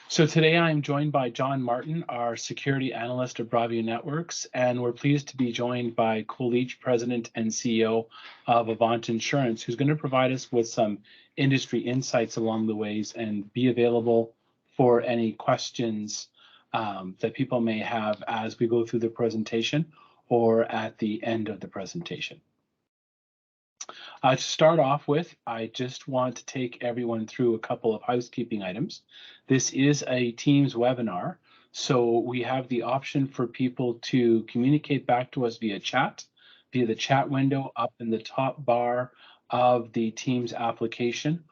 So today I'm joined by John Martin, our security analyst at Broadview Networks, and we're pleased to be joined by Cole Leach, President and CEO of Avant Insurance, who's going to provide us with some industry insights along the ways and be available for any questions that people may have as we go through the presentation or at the end of the presentation. To start off with, I just want to take everyone through a couple of housekeeping items. This is a Teams webinar, so we have the option for people to communicate back to us via the chat window up in the top bar of the Teams application.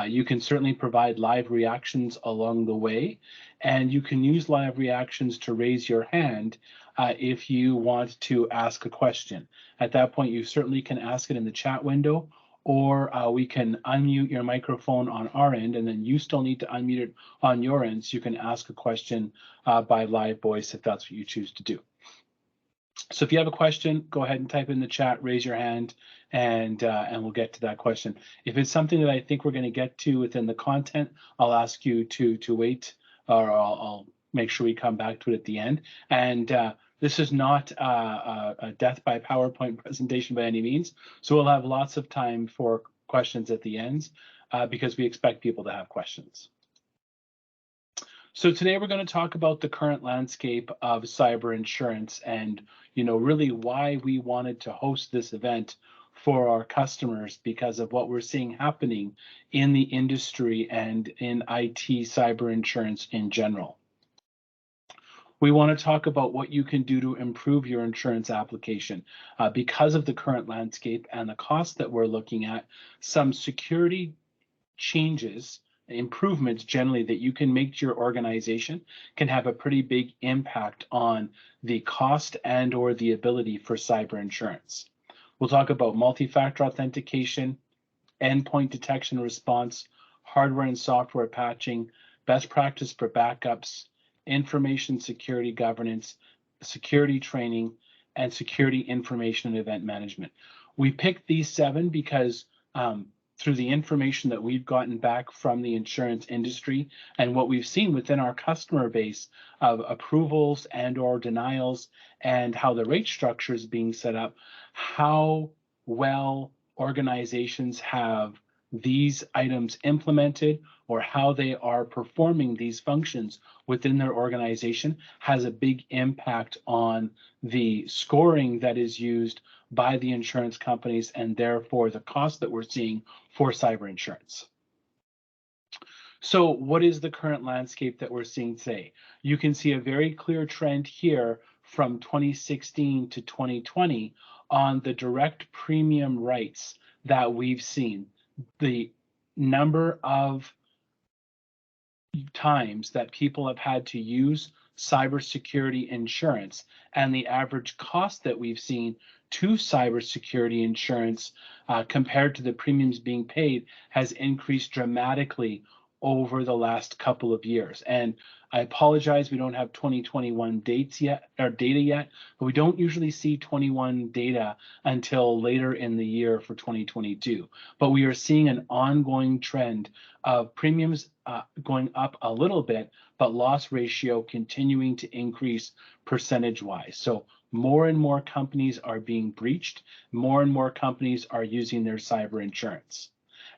You can certainly provide live reactions along the way, and you can use live reactions to raise your hand if you want to ask a question. At that point, you certainly can ask it in the chat window, or we can unmute your microphone on our end, and then you still need to unmute it on your end, so you can ask a question by live voice if that's what you choose to do. So if you have a question, go ahead and type in the chat, raise your hand, and we'll get to that question. If it's something that I think we're going to get to within the content, I'll ask you to wait, or I'll make sure we come back to it at the end. And this is not a death by PowerPoint presentation by any means, so we'll have lots of time for questions at the end because we expect people to have questions. So today we're going to talk about the current landscape of cyber insurance and, really why we wanted to host this event for our customers because of what we're seeing happening in the industry and in IT cyber insurance in general. We want to talk about what you can do to improve your insurance application because of the current landscape and the cost that we're looking at, some security changes, improvements generally that you can make to your organization can have a pretty big impact on the cost and or the ability for cyber insurance. We'll talk about multi-factor authentication, endpoint detection and response, hardware and software patching, best practice for backups, information security governance, security training, and security information and event management. We picked these 7 because through the information that we've gotten back from the insurance industry and what we've seen within our customer base of approvals and or denials and how the rate structure is being set up, how well organizations have these items implemented or how they are performing these functions within their organization has a big impact on the scoring that is used by the insurance companies and therefore the cost that we're seeing for cyber insurance. So what is the current landscape that we're seeing today? You can see a very clear trend here from 2016 to 2020 on the direct premium rights that we've seen. The number of times that people have had to use cybersecurity insurance and the average cost that we've seen to cybersecurity insurance compared to the premiums being paid has increased dramatically over the last couple of years. And I apologize, we don't have 2021 dates yet or data yet, but we don't usually see 21 data until later in the year for 2022. But we are seeing an ongoing trend of premiums going up a little bit, but loss ratio continuing to increase percentage-wise. So more and more companies are being breached. More and more companies are using their cyber insurance.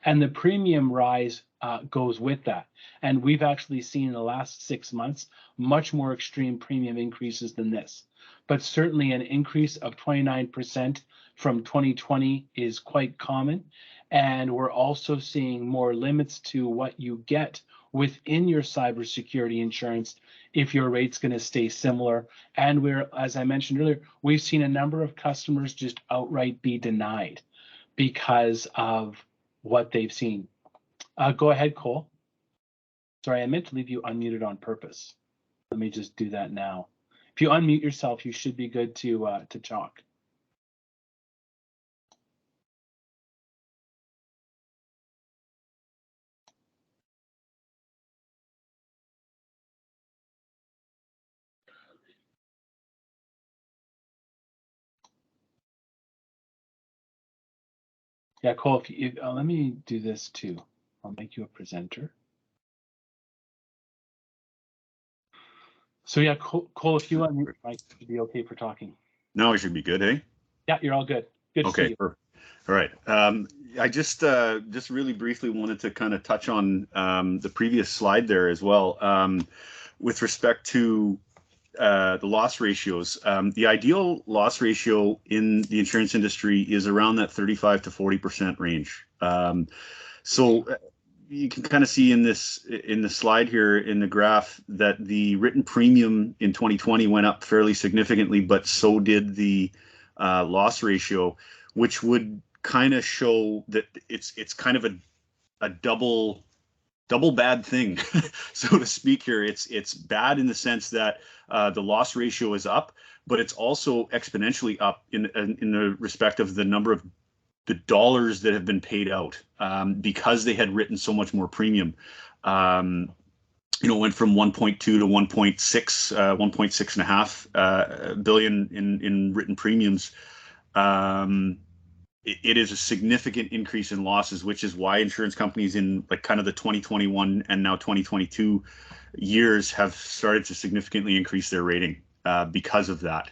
And the premium rise goes with that. And we've actually seen in the last 6 months much more extreme premium increases than this. But certainly an increase of 29% from 2020 is quite common. And we're also seeing more limits to what you get within your cybersecurity insurance if your rate's going to stay similar. And we're, as I mentioned earlier, we've seen a number of customers just outright be denied because of what they've seen. Go ahead, Cole. Sorry, I meant to leave you unmuted on purpose. Let me just do that now. If you unmute yourself, you should be good to talk. Yeah, Cole, if let me do this too. I'll make you a presenter. So yeah, Cole, if you unmute your mic, it should be okay for talking. No, it should be good, hey? Yeah, you're all good. Good to see you. All right. I just really briefly wanted to kind of touch on the previous slide there as well. With respect to the loss ratios, the ideal loss ratio in the insurance industry is around that 35 to 40% range. So you can kind of see in the slide here in the graph that the written premium in 2020 went up fairly significantly, but so did the loss ratio, which would kind of show that it's kind of a double bad thing, so to speak. Here, it's bad in the sense that the loss ratio is up, but it's also exponentially up in the respect of the number of the dollars that have been paid out, because they had written so much more premium. Went from 1.2 to 1.6, 1.6 and a half billion in written premiums. It is a significant increase in losses, which is why insurance companies in like kind of the 2021 and now 2022 years have started to significantly increase their rating because of that.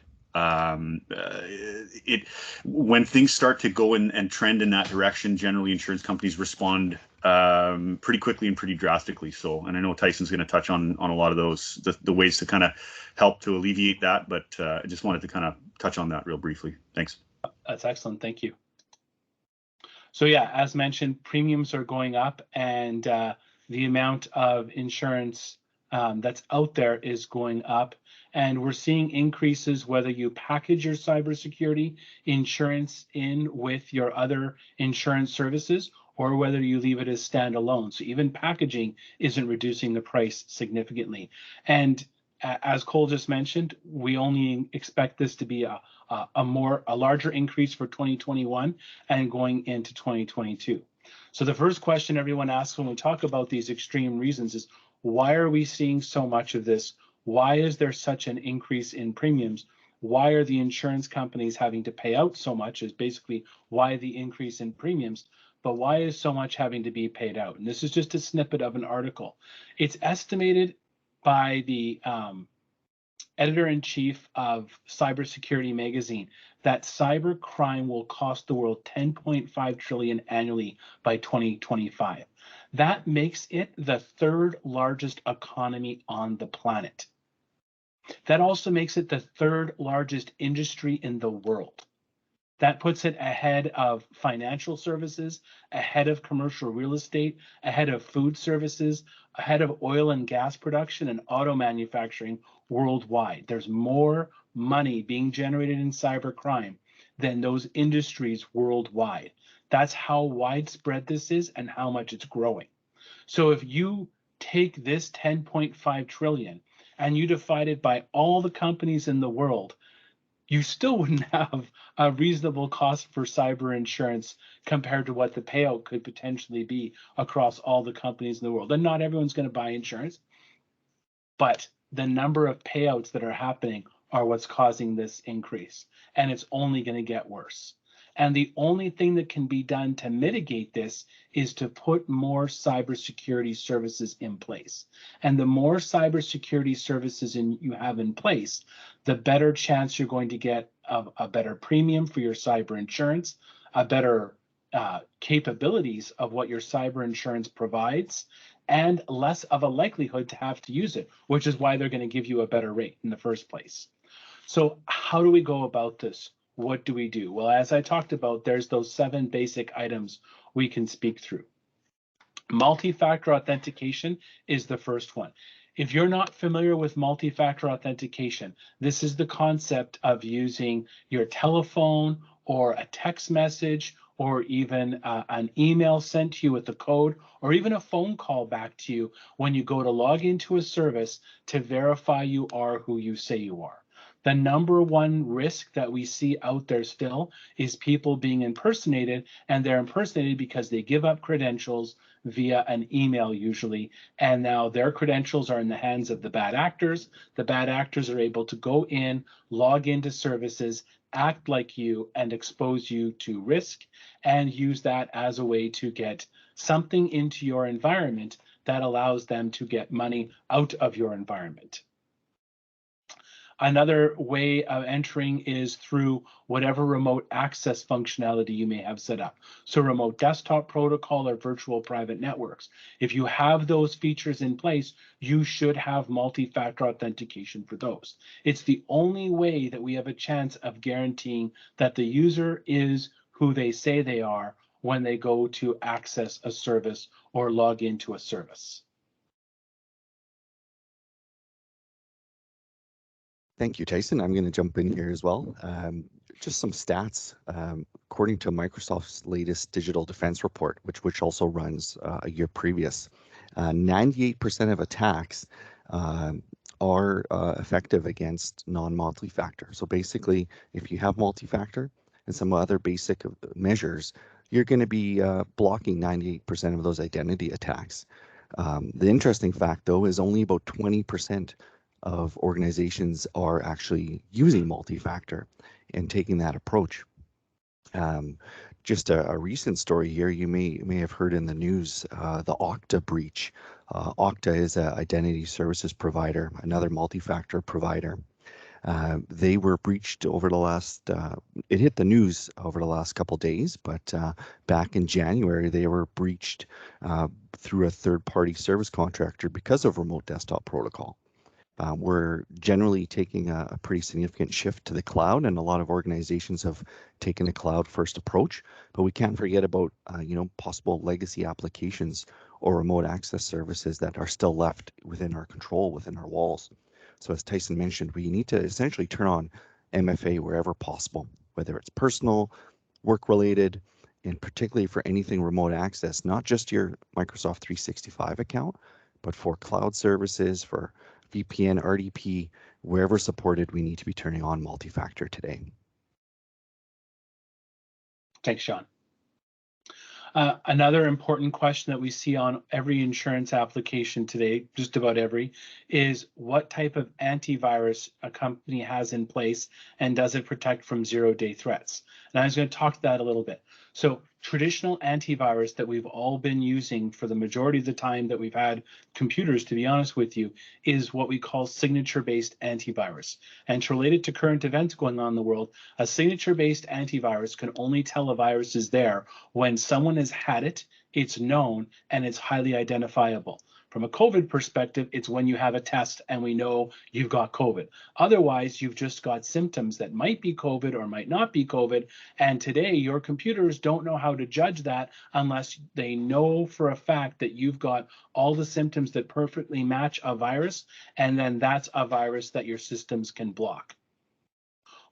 When things start to go and trend in that direction, generally insurance companies respond pretty quickly and pretty drastically. So, and I know Tyson's going to touch on a lot of those, the ways to kind of help to alleviate that, but I just wanted to kind of touch on that real briefly. Thanks. That's excellent. Thank you. So yeah, as mentioned, premiums are going up, and the amount of insurance that's out there is going up. And we're seeing increases whether you package your cybersecurity insurance in with your other insurance services or whether you leave it as standalone. So even packaging isn't reducing the price significantly. And as Cole just mentioned, we only expect this to be a larger increase for 2021 and going into 2022. So the first question everyone asks when we talk about these extreme reasons is, why are we seeing so much of this? Why is there such an increase in premiums? Why are the insurance companies having to pay out so much is basically why the increase in premiums, but why is so much having to be paid out? And this is just a snippet of an article. It's estimated by the editor-in-chief of Cybersecurity Magazine that cyber crime will cost the world $10.5 trillion annually by 2025. That makes it the third largest economy on the planet. That also makes it the third largest industry in the world. That puts it ahead of financial services, ahead of commercial real estate, ahead of food services, ahead of oil and gas production and auto manufacturing worldwide. There's more money being generated in cybercrime than those industries worldwide. That's how widespread this is and how much it's growing. So if you take this 10.5 trillion and you divide it by all the companies in the world, you still wouldn't have a reasonable cost for cyber insurance compared to what the payout could potentially be across all the companies in the world. And not everyone's going to buy insurance, but the number of payouts that are happening are what's causing this increase. And it's only going to get worse. And the only thing that can be done to mitigate this is to put more cybersecurity services in place. And the more cybersecurity services you have in place, the better chance you're going to get of a better premium for your cyber insurance, a better capabilities of what your cyber insurance provides, and less of a likelihood to have to use it, which is why they're going to give you a better rate in the first place. So how do we go about this? What do we do? Well, as I talked about, there's those 7 basic items we can speak through. Multi-factor authentication is the first one. If you're not familiar with multi-factor authentication, this is the concept of using your telephone or a text message or even an email sent to you with a code, or even a phone call back to you when you go to log into a service to verify you are who you say you are. The number one risk that we see out there still is people being impersonated, and they're impersonated because they give up credentials via an email usually, and now their credentials are in the hands of the bad actors. The bad actors are able to go in, log into services, act like you, and expose you to risk, and use that as a way to get something into your environment that allows them to get money out of your environment. Another way of entering is through whatever remote access functionality you may have set up. So remote desktop protocol or virtual private networks. If you have those features in place, you should have multi-factor authentication for those. It's the only way that we have a chance of guaranteeing that the user is who they say they are when they go to access a service or log into a service. Thank you, Tyson. I'm going to jump in here as well. Just some stats. According to Microsoft's latest digital defense report, which also runs a year previous, 98% of attacks are effective against non-multi-factor. So basically, if you have multi-factor and some other basic measures, you're going to be blocking 98% of those identity attacks. The interesting fact, though, is only about 20% of organizations are actually using multi-factor and taking that approach. Just a recent story here, you may have heard in the news, the Okta breach. Okta is an identity services provider, another multi-factor provider. They were breached over the last, it hit the news over the last couple of days, but back in January, they were breached through a third-party service contractor because of remote desktop protocol. We're generally taking a pretty significant shift to the cloud, and a lot of organizations have taken a cloud-first approach. But we can't forget about possible legacy applications or remote access services that are still left within our control, within our walls. So as Tyson mentioned, we need to essentially turn on MFA wherever possible, whether it's personal, work-related, and particularly for anything remote access, not just your Microsoft 365 account, but for cloud services, for VPN, RDP, wherever supported, we need to be turning on multi-factor today. Thanks, Sean. Another important question that we see on every insurance application today, just about every, is what type of antivirus a company has in place and does it protect from zero-day threats? And I was going to talk to that a little bit. So traditional antivirus that we've all been using for the majority of the time that we've had computers, to be honest with you, is what we call signature-based antivirus. And to relate it to current events going on in the world, a signature-based antivirus can only tell a virus is there when someone has had it, it's known, and it's highly identifiable. From a COVID perspective, it's when you have a test and we know you've got COVID. Otherwise, you've just got symptoms that might be COVID or might not be COVID. And today, your computers don't know how to judge that unless they know for a fact that you've got all the symptoms that perfectly match a virus. And then that's a virus that your systems can block.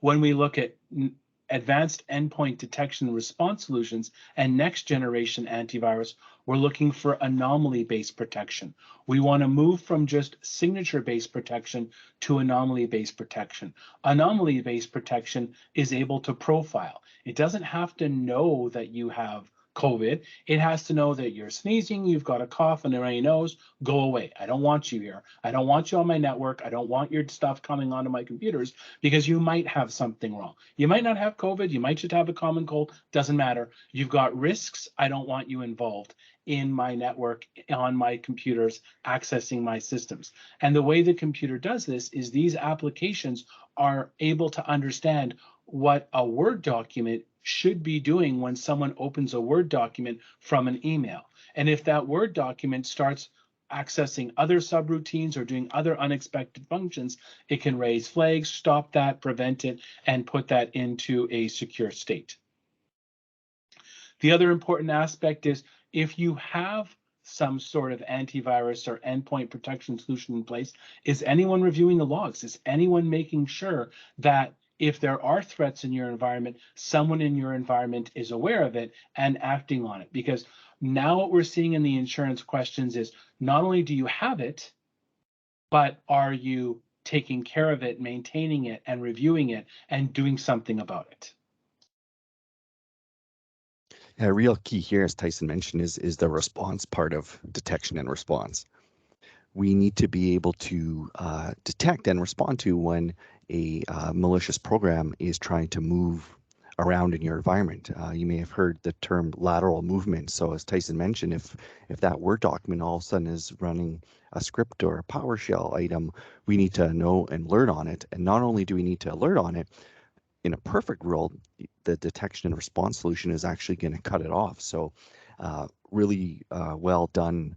When we look at advanced endpoint detection and response solutions and next generation antivirus, we're looking for anomaly-based protection. We want to move from just signature-based protection to anomaly-based protection. Anomaly-based protection is able to profile. It doesn't have to know that you have COVID. It has to know that you're sneezing, you've got a cough and a runny nose, go away. I don't want you here. I don't want you on my network. I don't want your stuff coming onto my computers because you might have something wrong. You might not have COVID. You might just have a common cold. Doesn't matter. You've got risks. I don't want you involved in my network, on my computers, accessing my systems. And the way the computer does this is these applications are able to understand what a Word document should be doing when someone opens a Word document from an email. And if that Word document starts accessing other subroutines or doing other unexpected functions, it can raise flags, stop that, prevent it, and put that into a secure state. The other important aspect is if you have some sort of antivirus or endpoint protection solution in place, is anyone reviewing the logs? Is anyone making sure that if there are threats in your environment, someone in your environment is aware of it and acting on it? Because now what we're seeing in the insurance questions is not only do you have it, but are you taking care of it, maintaining it, and reviewing it, and doing something about it? A real key here, as Tyson mentioned, is the response part of detection and response. We need to be able to detect and respond to when a malicious program is trying to move around in your environment. You may have heard the term lateral movement. So as Tyson mentioned, if that Word document all of a sudden is running a script or a PowerShell item, we need to know and learn on it. And not only do we need to alert on it, in a perfect world, the detection and response solution is actually going to cut it off. So really well done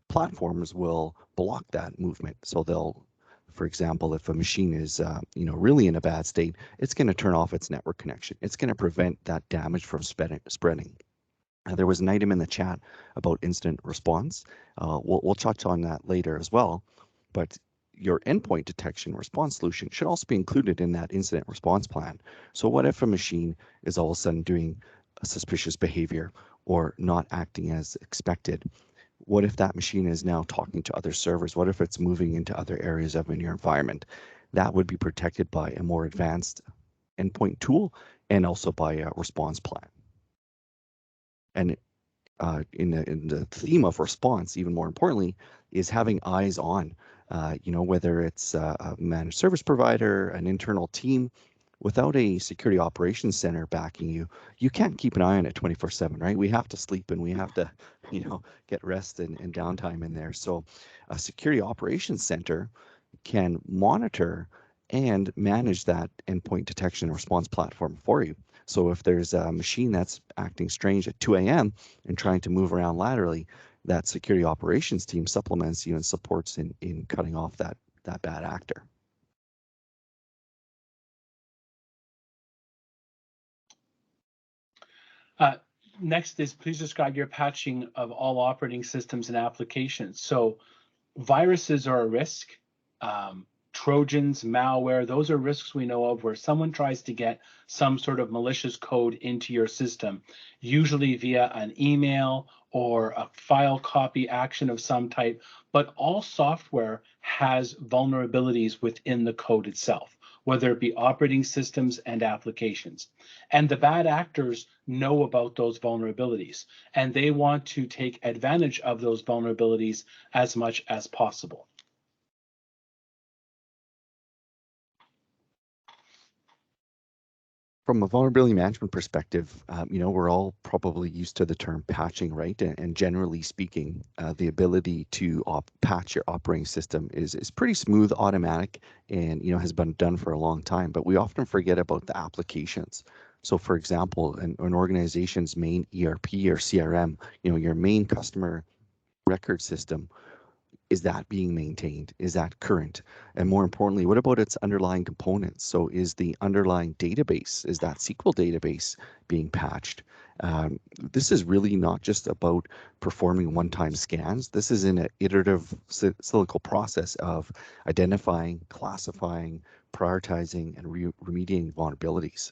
platforms will block that movement. So they'll, for example, if a machine is really in a bad state, it's going to turn off its network connection. It's going to prevent that damage from spreading. There was an item in the chat about incident response. We'll touch on that later as well, but your endpoint detection response solution should also be included in that incident response plan. So what if a machine is all of a sudden doing a suspicious behavior or not acting as expected? What if that machine is now talking to other servers? What if it's moving into other areas of your environment? That would be protected by a more advanced endpoint tool and also by a response plan. And in the theme of response, even more importantly, is having eyes on, whether it's a managed service provider, an internal team. Without a security operations center backing you, you can't keep an eye on it 24/7, right? We have to sleep and we have to, get rest and downtime in there. So a security operations center can monitor and manage that endpoint detection and response platform for you. So if there's a machine that's acting strange at 2 a.m. and trying to move around laterally, that security operations team supplements you and supports in cutting off that bad actor. Next is please describe your patching of all operating systems and applications. So viruses are a risk. Trojans, malware, those are risks we know of where someone tries to get some sort of malicious code into your system, usually via an email or a file copy action of some type. But all software has vulnerabilities within the code itself, whether it be operating systems and applications. And the bad actors know about those vulnerabilities, and they want to take advantage of those vulnerabilities as much as possible. From a vulnerability management perspective, we're all probably used to the term patching, right? And generally speaking, the ability to patch your operating system is pretty smooth, automatic, and has been done for a long time. But we often forget about the applications. So, for example, an organization's main ERP or CRM, your main customer record system, is that being maintained? Is that current? And more importantly, what about its underlying components? So is the underlying database, is that SQL database being patched? This is really not just about performing one-time scans. This is an iterative cyclical process of identifying, classifying, prioritizing, and remediating vulnerabilities.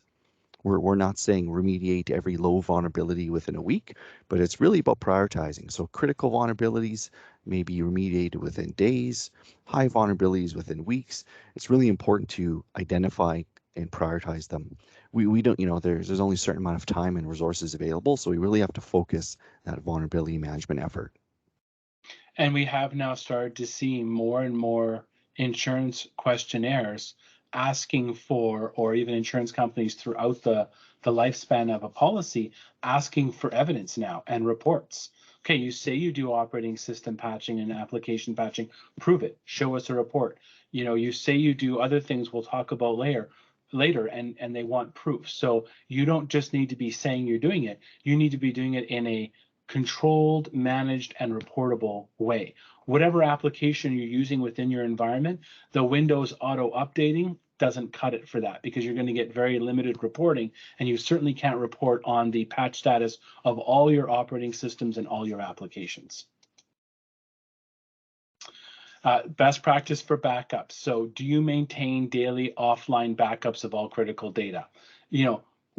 We're not saying remediate every low vulnerability within a week, but it's really about prioritizing. So critical vulnerabilities may be remediated within days, high vulnerabilities within weeks. It's really important to identify and prioritize them. We don't, there's only a certain amount of time and resources available, so we really have to focus that vulnerability management effort. And we have now started to see more and more insurance questionnaires asking for, or even insurance companies throughout the lifespan of a policy, asking for evidence now and reports. Okay, you say you do operating system patching and application patching, prove it, show us a report. You say you do other things we'll talk about later, and they want proof. So you don't just need to be saying you're doing it, you need to be doing it in a controlled, managed, and reportable way. Whatever application you're using within your environment, the Windows auto updating doesn't cut it for that, because you're going to get very limited reporting, and you certainly can't report on the patch status of all your operating systems and all your applications. Best practice for backups. So do you maintain daily offline backups of all critical data?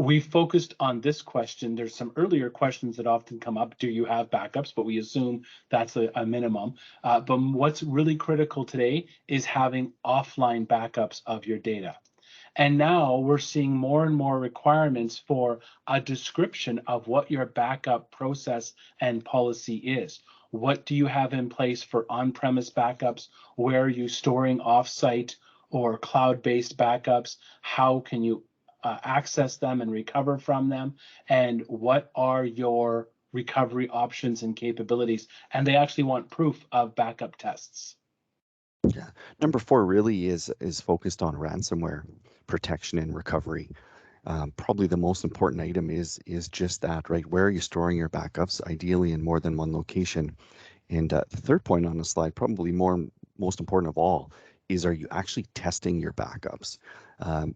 We focused on this question. There's some earlier questions that often come up. Do you have backups? But we assume that's a minimum. But what's really critical today is having offline backups of your data. And now we're seeing more and more requirements for a description of what your backup process and policy is. What do you have in place for on-premise backups? Where are you storing offsite or cloud-based backups? How can you access them and recover from them, and what are your recovery options and capabilities. And they actually want proof of backup tests. Yeah. Number four really is focused on ransomware protection and recovery. Probably the most important item is just that, right? Where are you storing your backups? Ideally in more than one location. And the third point on the slide, probably most important of all, is are you actually testing your backups?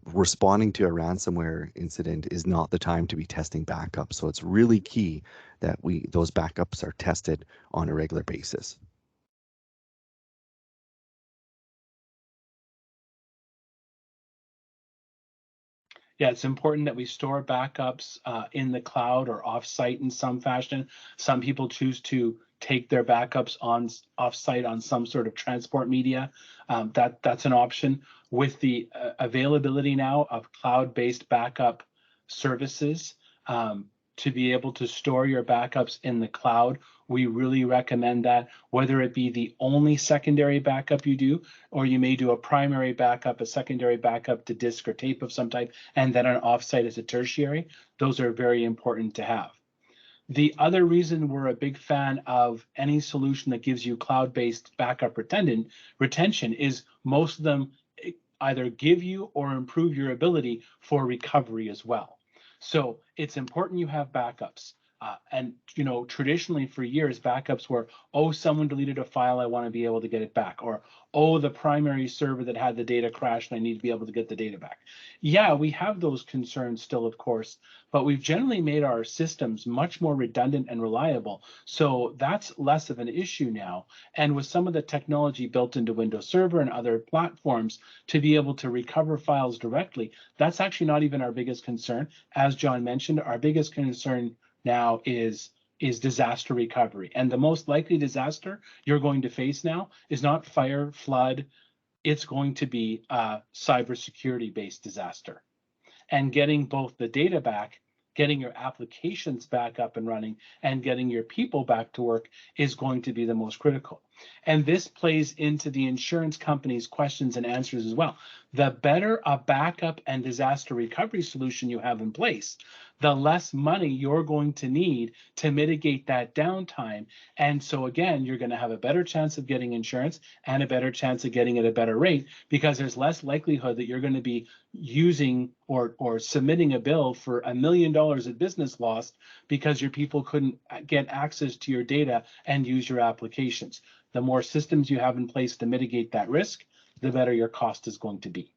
Responding to a ransomware incident is not the time to be testing backups. So it's really key that those backups are tested on a regular basis. Yeah, it's important that we store backups in the cloud or offsite in some fashion. Some people choose to take their backups on offsite on some sort of transport media. That's an option. With the availability now of cloud-based backup services, to be able to store your backups in the cloud, we really recommend that, whether it be the only secondary backup you do, or you may do a primary backup, a secondary backup to disk or tape of some type, and then an offsite as a tertiary. Those are very important to have. The other reason we're a big fan of any solution that gives you cloud-based backup retention is most of them either give you or improve your ability for recovery as well. So it's important you have backups. And traditionally for years, backups were, oh, someone deleted a file, I want to be able to get it back, or oh, the primary server that had the data crashed and I need to be able to get the data back. Yeah, we have those concerns still, of course, but we've generally made our systems much more redundant and reliable. So that's less of an issue now. And with some of the technology built into Windows Server and other platforms to be able to recover files directly, that's actually not even our biggest concern. As John mentioned, our biggest concern now is disaster recovery. And the most likely disaster you're going to face now is not fire, flood, it's going to be a cybersecurity based disaster. And getting both the data back, getting your applications back up and running, and getting your people back to work is going to be the most critical. And this plays into the insurance company's questions and answers as well. The better a backup and disaster recovery solution you have in place, the less money you're going to need to mitigate that downtime. And so again, you're going to have a better chance of getting insurance and a better chance of getting it at a better rate, because there's less likelihood that you're going to be using or submitting a bill for $1 million of business loss because your people couldn't get access to your data and use your applications. The more systems you have in place to mitigate that risk, the better your cost is going to be.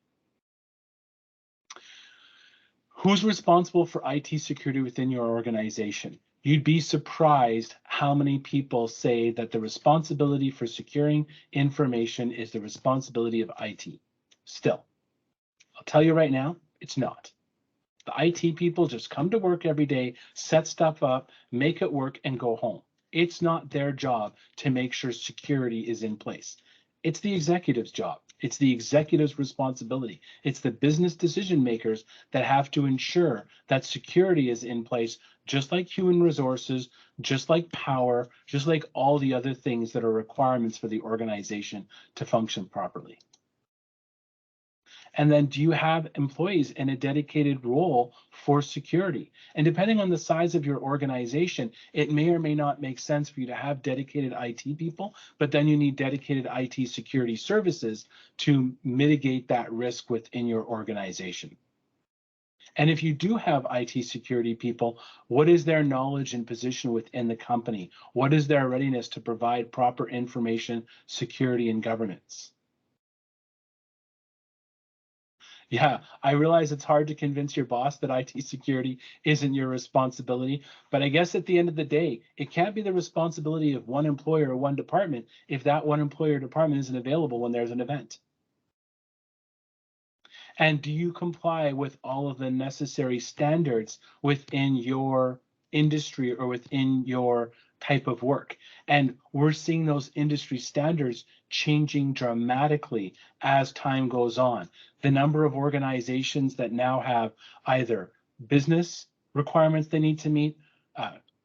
Who's responsible for IT security within your organization? You'd be surprised how many people say that the responsibility for securing information is the responsibility of IT. Still, I'll tell you right now, it's not. The IT people just come to work every day, set stuff up, make it work, and go home. It's not their job to make sure security is in place. It's the executive's job. It's the executive's responsibility. It's the business decision makers that have to ensure that security is in place, just like human resources, just like power, just like all the other things that are requirements for the organization to function properly. And then do you have employees in a dedicated role for security? And depending on the size of your organization, it may or may not make sense for you to have dedicated IT people, but then you need dedicated IT security services to mitigate that risk within your organization. And if you do have IT security people, what is their knowledge and position within the company? What is their readiness to provide proper information, security, and governance? Yeah, I realize it's hard to convince your boss that IT security isn't your responsibility, but I guess at the end of the day, it can't be the responsibility of one employer or one department if that one employer or department isn't available when there's an event. And do you comply with all of the necessary standards within your industry or within your type of work? And we're seeing those industry standards changing dramatically as time goes on. The number of organizations that now have either business requirements they need to meet,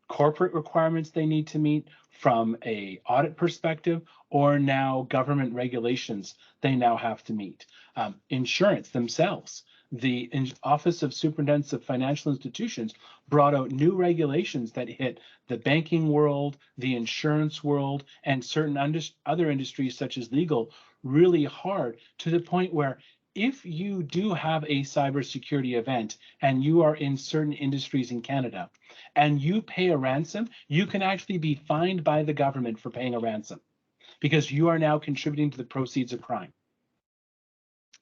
corporate requirements they need to meet from a audit perspective, or now government regulations they now have to meet. Insurance themselves, the Office of Superintendents of Financial Institutions brought out new regulations that hit the banking world, the insurance world, and certain other industries such as legal really hard, to the point where if you do have a cybersecurity event and you are in certain industries in Canada and you pay a ransom, you can actually be fined by the government for paying a ransom because you are now contributing to the proceeds of crime.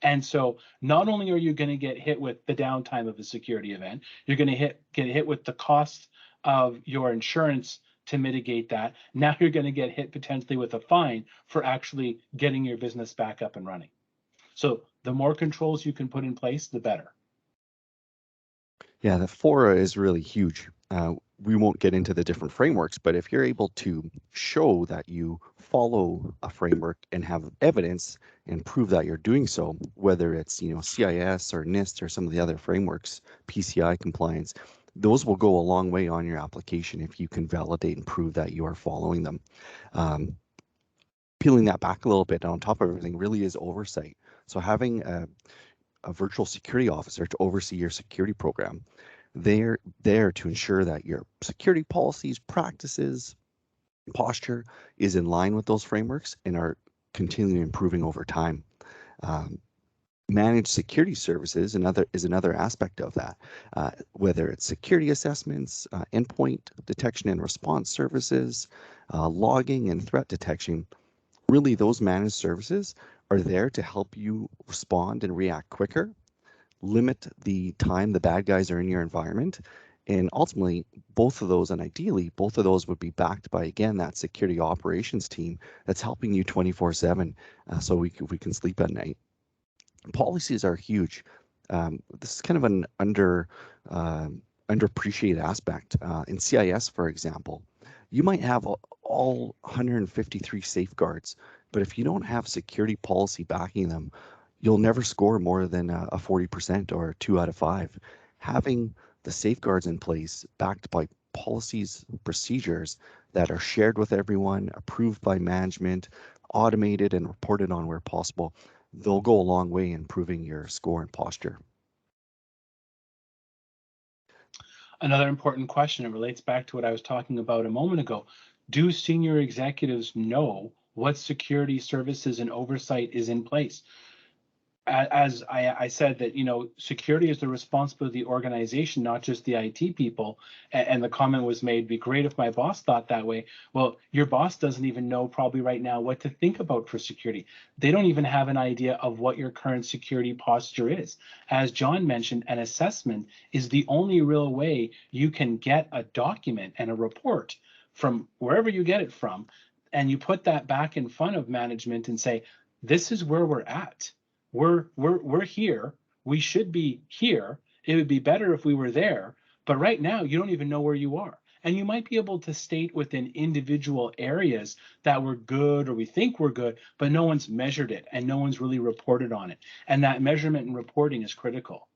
And so not only are you going to get hit with the downtime of a security event, you're going to get hit with the cost of your insurance to mitigate that. Now you're going to get hit potentially with a fine for actually getting your business back up and running. So the more controls you can put in place, the better. Yeah, the FORA is really huge. We won't get into the different frameworks, but if you're able to show that you follow a framework and have evidence and prove that you're doing so, whether it's CIS or NIST or some of the other frameworks, PCI compliance, those will go a long way on your application if you can validate and prove that you are following them. Peeling that back a little bit, on top of everything, really is oversight. So having a virtual security officer to oversee your security program. They're there to ensure that your security policies, practices, posture is in line with those frameworks and are continually improving over time. Managed security services is another aspect of that, whether it's security assessments, endpoint detection and response services, logging and threat detection. Really, those managed services are there to help you respond and react quicker, limit the time the bad guys are in your environment, and ultimately both of those, and ideally both of those, would be backed by, again, that security operations team that's helping you 24/7, so we can sleep at night. Policies are huge. This is kind of an underappreciated aspect. In CIS, for example, you might have all 153 safeguards, but if you don't have security policy backing them, you'll never score more than a 40% or 2 out of 5. Having the safeguards in place, backed by policies, procedures that are shared with everyone, approved by management, automated and reported on where possible, they'll go a long way in improving your score and posture. Another important question, it relates back to what I was talking about a moment ago. Do senior executives know what security services and oversight is in place? As I said, that security is the responsibility of the organization, not just the IT people. And the comment was made, be great if my boss thought that way. Well, your boss doesn't even know probably right now what to think about for security. They don't even have an idea of what your current security posture is. As John mentioned, an assessment is the only real way you can get a document and a report from wherever you get it from, and you put that back in front of management and say, this is where we're at. We're here. We should be here. It would be better if we were there. But right now, you don't even know where you are. And you might be able to state within individual areas that we're good or we think we're good, but no one's measured it and no one's really reported on it. And that measurement and reporting is critical.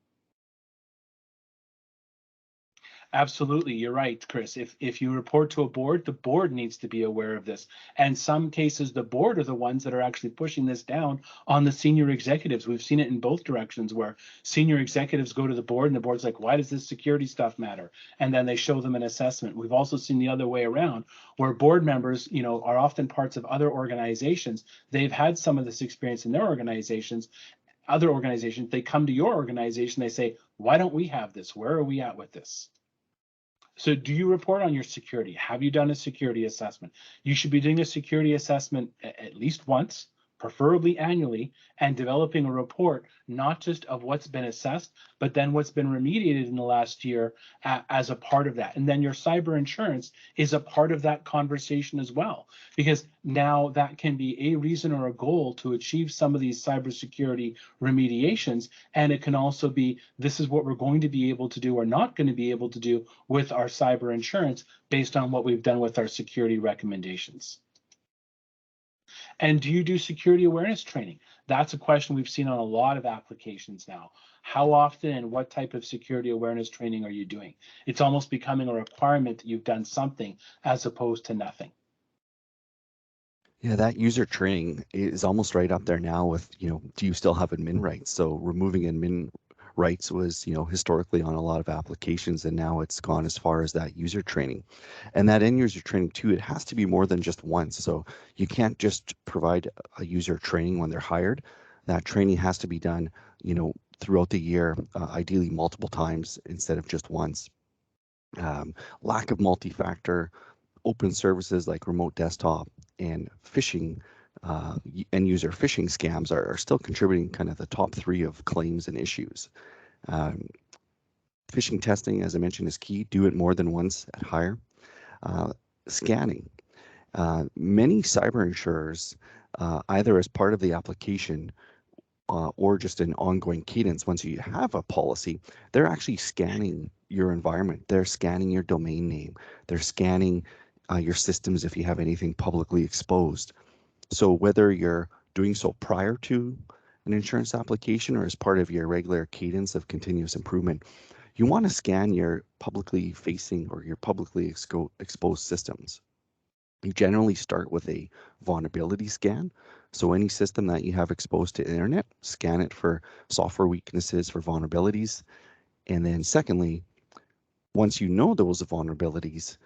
Absolutely, you're right, Chris. If you report to a board, the board needs to be aware of this. And some cases, the board are the ones that are actually pushing this down on the senior executives. We've seen it in both directions, where senior executives go to the board and the board's like, why does this security stuff matter? And then they show them an assessment. We've also seen the other way around, where board members, are often parts of other organizations. They've had some of this experience in their organizations. Other organizations, they come to your organization, they say, why don't we have this? Where are we at with this? So do you report on your security? Have you done a security assessment? You should be doing a security assessment at least once, preferably annually, and developing a report, not just of what's been assessed, but then what's been remediated in the last year as a part of that. And then your cyber insurance is a part of that conversation as well, because now that can be a reason or a goal to achieve some of these cybersecurity remediations. And it can also be, this is what we're going to be able to do or not going to be able to do with our cyber insurance based on what we've done with our security recommendations. And do you do security awareness training? That's a question we've seen on a lot of applications now. How often and what type of security awareness training are you doing? It's almost becoming a requirement that you've done something as opposed to nothing. Yeah, that user training is almost right up there now with, do you still have admin rights? So removing admin rights was, historically on a lot of applications, and now it's gone as far as that user training. And that end user training too, it has to be more than just once. So you can't just provide a user training when they're hired. That training has to be done, throughout the year, ideally multiple times instead of just once. Lack of multi-factor open services like remote desktop and phishing, end user phishing scams are still contributing kind of the top 3 of claims and issues. Um, Phishing testing, as I mentioned, is key. Do it more than once at hire. Scanning. Many cyber insurers, either as part of the application or just an ongoing cadence, once you have a policy, they're actually scanning your environment. They're scanning your domain name. They're scanning your systems if you have anything publicly exposed. So whether you're doing so prior to an insurance application or as part of your regular cadence of continuous improvement, you want to scan your publicly facing or your publicly exposed systems. You generally start with a vulnerability scan. So any system that you have exposed to the internet, scan it for software weaknesses, for vulnerabilities. And then secondly, once you know those vulnerabilities,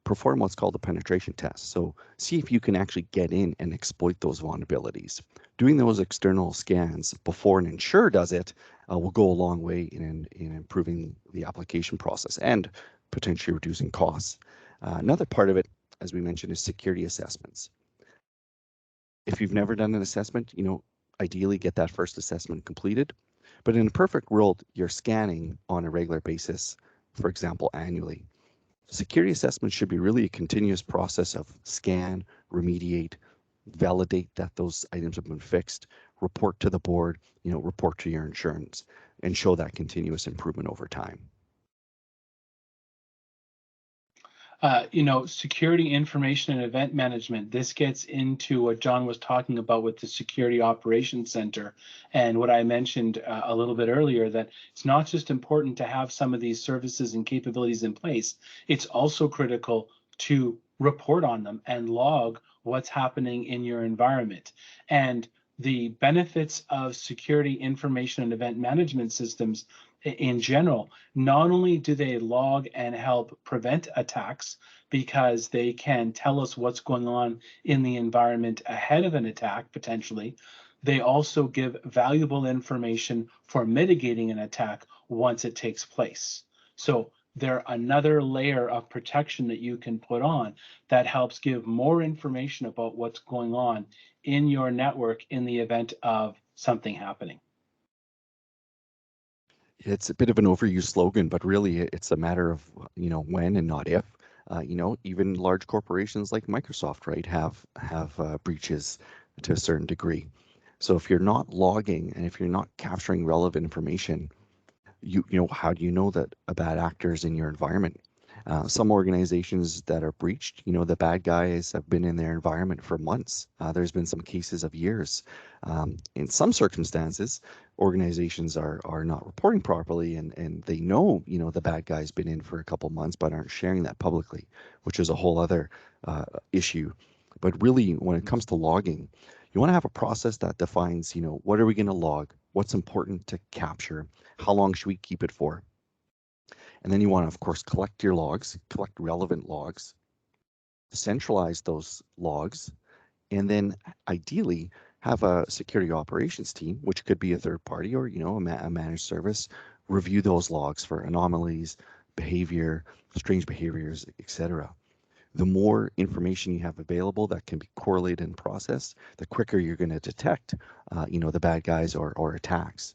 perform what's called a penetration test. So see if you can actually get in and exploit those vulnerabilities. Doing those external scans before an insurer does it will go a long way in improving the application process and potentially reducing costs. Another part of it, as we mentioned, is security assessments. If you've never done an assessment, ideally get that first assessment completed. But in a perfect world, you're scanning on a regular basis, for example, annually. Security assessment should be really a continuous process of scan, remediate, validate that those items have been fixed, report to the board, report to your insurance, and show that continuous improvement over time. Security information and event management, this gets into what John was talking about with the Security Operations Center and what I mentioned a little bit earlier, that it's not just important to have some of these services and capabilities in place, it's also critical to report on them and log what's happening in your environment. And the benefits of security information and event management systems in general, not only do they log and help prevent attacks because they can tell us what's going on in the environment ahead of an attack potentially, they also give valuable information for mitigating an attack once it takes place. So they're another layer of protection that you can put on that helps give more information about what's going on in your network in the event of something happening. It's a bit of an overused slogan, but really it's a matter of, when and not if. Even large corporations like Microsoft, right, have breaches to a certain degree. So if you're not logging and if you're not capturing relevant information, how do you know that a bad actor is in your environment? Some organizations that are breached, the bad guys have been in their environment for months. There's been some cases of years. In some circumstances, organizations are not reporting properly and they know, the bad guy's been in for a couple months, but aren't sharing that publicly, which is a whole other issue. But really, when it comes to logging, you want to have a process that defines, what are we going to log? What's important to capture? How long should we keep it for? And then you want to, of course, collect your logs, collect relevant logs, centralize those logs, and then ideally have a security operations team, which could be a third party or, a managed service, review those logs for anomalies, behavior, strange behaviors, etc. The more information you have available that can be correlated and processed, the quicker you're going to detect, the bad guys or attacks.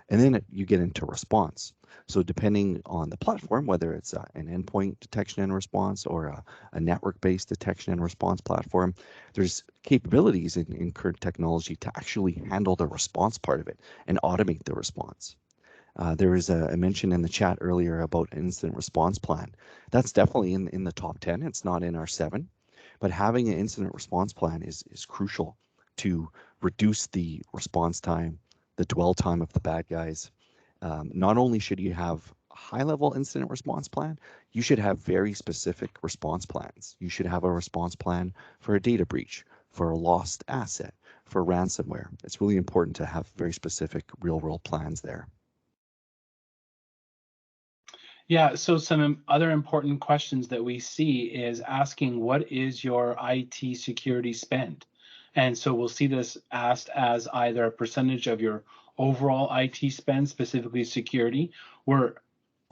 And then you get into response. So depending on the platform, whether it's an endpoint detection and response or a network-based detection and response platform, there's capabilities in current technology to actually handle the response part of it and automate the response. There was a mention in the chat earlier about an incident response plan. That's definitely in the top 10. It's not in our 7, but having an incident response plan is crucial to reduce the response time, the dwell time of the bad guys. Not only should you have a high-level incident response plan, you should have very specific response plans. You should have a response plan for a data breach, for a lost asset, for ransomware. It's really important to have very specific real-world plans there. Yeah, so some other important questions that we see is asking what is your IT security spend? And so we'll see this asked as either a percentage of your overall IT spend, specifically security, where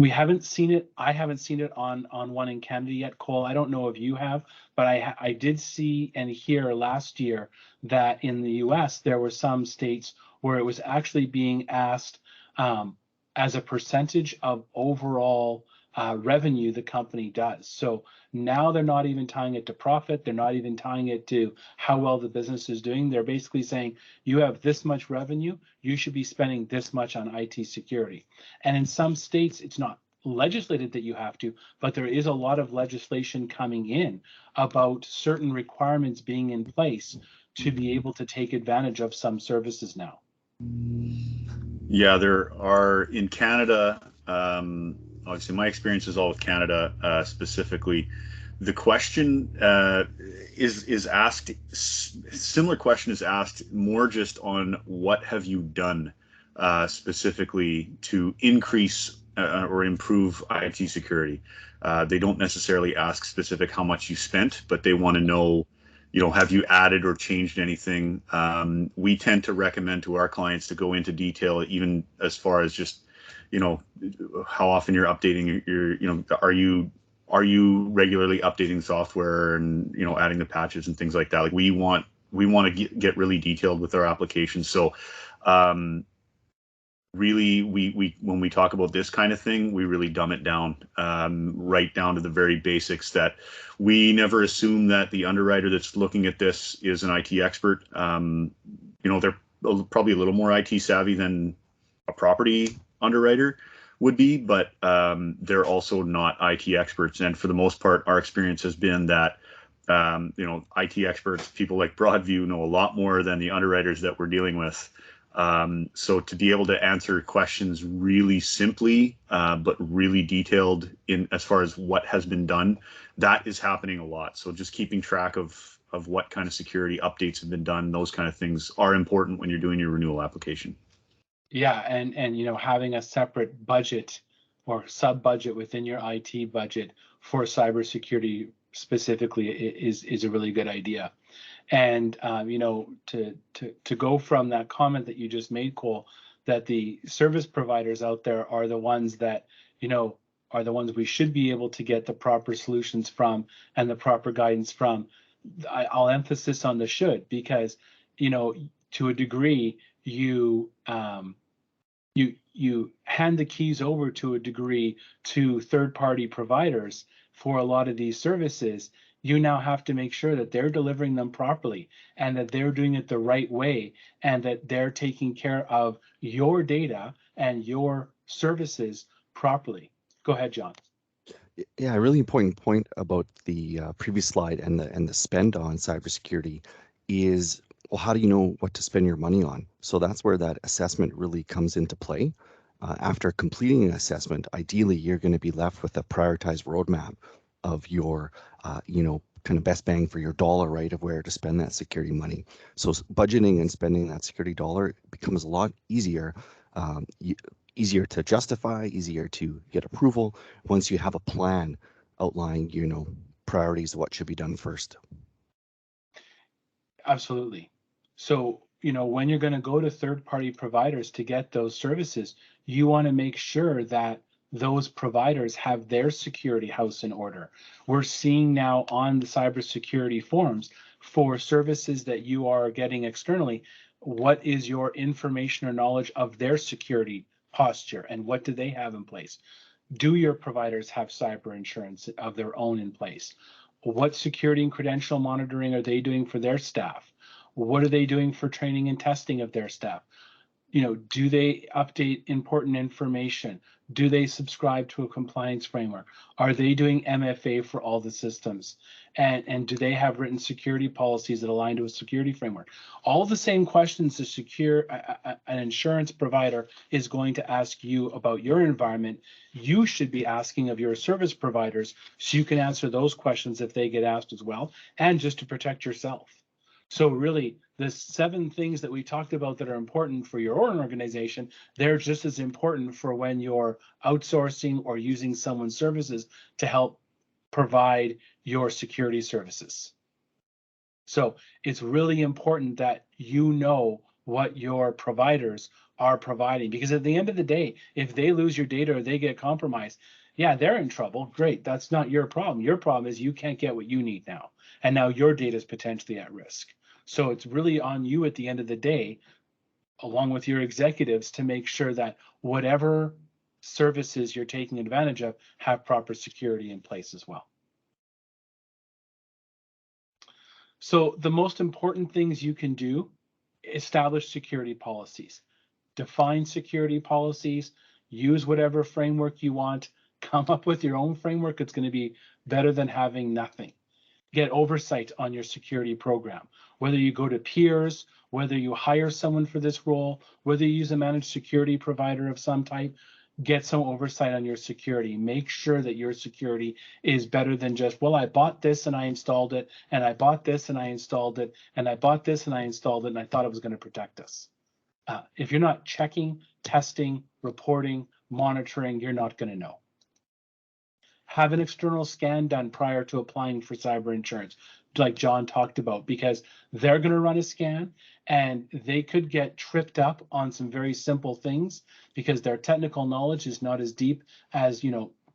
we haven't seen it. I haven't seen it on one in Canada yet, Cole. I don't know if you have, but I did see and hear last year that in the US there were some states where it was actually being asked as a percentage of overall revenue the company does. So now they're not even tying it to profit. They're not even tying it to how well the business is doing. They're basically saying you have this much revenue, you should be spending this much on IT security. And in some states, it's not legislated that you have to, but there is a lot of legislation coming in about certain requirements being in place to be able to take advantage of some services now. Yeah, there are in Canada. Obviously, my experience is all with Canada specifically. The question is asked. Similar question is asked more just on what have you done specifically to increase or improve IT security. They don't necessarily ask specific how much you spent, but they want to know, have you added or changed anything? We tend to recommend to our clients to go into detail, even as far as just, how often you're updating your, are you regularly updating software and, adding the patches and things like that? Like we want to get really detailed with our applications. So, really, we when we talk about this kind of thing, we really dumb it down, right down to the very basics, that we never assume that the underwriter that's looking at this is an IT expert. They're probably a little more IT savvy than a property underwriter would be, but they're also not IT experts. And for the most part, our experience has been that IT experts, people like Broadview, know a lot more than the underwriters that we're dealing with. So to be able to answer questions really simply, but really detailed in as far as what has been done, that is happening a lot. So just keeping track of what kind of security updates have been done, those kind of things are important when you're doing your renewal application. Yeah, and having a separate budget or sub budget within your IT budget for cybersecurity specifically is a really good idea. And to go from that comment that you just made, Cole, that the service providers out there are the ones that are the ones we should be able to get the proper solutions from and the proper guidance from. I'll emphasis on the should, because to a degree you hand the keys over to a degree to third-party providers for a lot of these services. You now have to make sure that they're delivering them properly and that they're doing it the right way and that they're taking care of your data and your services properly. Go ahead, John. Yeah, a really important point about the previous slide and the spend on cybersecurity is, well, how do you know what to spend your money on? So that's where that assessment really comes into play. After completing an assessment, ideally you're going to be left with a prioritized roadmap of your, kind of best bang for your dollar, right, of where to spend that security money. So budgeting and spending that security dollar becomes a lot easier. Easier to justify, easier to get approval once you have a plan outlining, priorities of what should be done first. Absolutely. So, when you're going to go to third-party providers to get those services, you want to make sure that those providers have their security house in order. We're seeing now on the cybersecurity forums for services that you are getting externally, what is your information or knowledge of their security posture and what do they have in place? Do your providers have cyber insurance of their own in place? What security and credential monitoring are they doing for their staff? What are they doing for training and testing of their staff? Do they update important information? Do they subscribe to a compliance framework? Are they doing MFA for all the systems? And do they have written security policies that align to a security framework? All the same questions an insurance provider is going to ask you about your environment, you should be asking of your service providers so you can answer those questions if they get asked as well, and just to protect yourself. So really, the 7 things that we talked about that are important for your own organization, they're just as important for when you're outsourcing or using someone's services to help provide your security services. So it's really important that you know what your providers are providing, because at the end of the day, if they lose your data or they get compromised, yeah, they're in trouble. Great. That's not your problem. Your problem is you can't get what you need now. And now your data is potentially at risk. So it's really on you at the end of the day, along with your executives, to make sure that whatever services you're taking advantage of have proper security in place as well. So the most important things you can do: establish security policies, define security policies, use whatever framework you want, come up with your own framework. It's going to be better than having nothing. Get oversight on your security program, whether you go to peers, whether you hire someone for this role, whether you use a managed security provider of some type. Get some oversight on your security. Make sure that your security is better than just, well, I bought this and I installed it, and I bought this and I installed it, and I bought this and I installed it, and I thought it was going to protect us. If you're not checking, testing, reporting, monitoring, you're not going to know. Have an external scan done prior to applying for cyber insurance, like John talked about, because they're going to run a scan and they could get tripped up on some very simple things because their technical knowledge is not as deep as,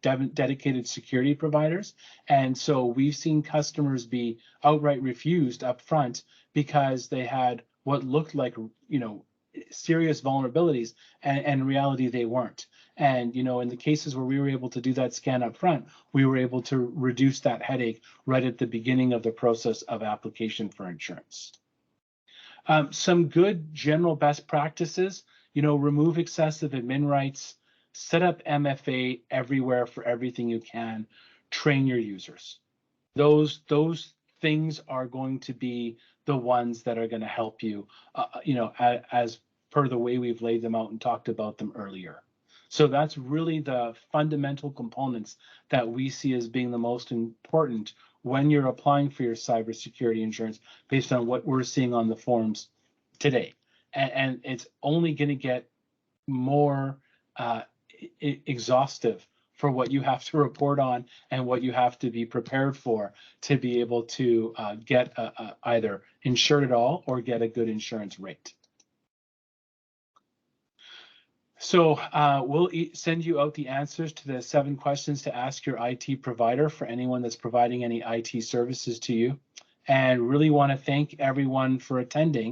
dedicated security providers. And so we've seen customers be outright refused up front because they had what looked like, serious vulnerabilities, and in reality they weren't. And in the cases where we were able to do that scan up front, we were able to reduce that headache right at the beginning of the process of application for insurance. Some good general best practices: remove excessive admin rights, set up MFA everywhere for everything you can, train your users. Those things are going to be the ones that are going to help you, as per the way we've laid them out and talked about them earlier. So that's really the fundamental components that we see as being the most important when you're applying for your cybersecurity insurance, based on what we're seeing on the forums today. And it's only going to get more exhaustive for what you have to report on and what you have to be prepared for to be able to get either insured at all or get a good insurance rate. So we'll send you out the answers to the 7 questions to ask your IT provider for anyone that's providing any IT services to you. And really want to thank everyone for attending.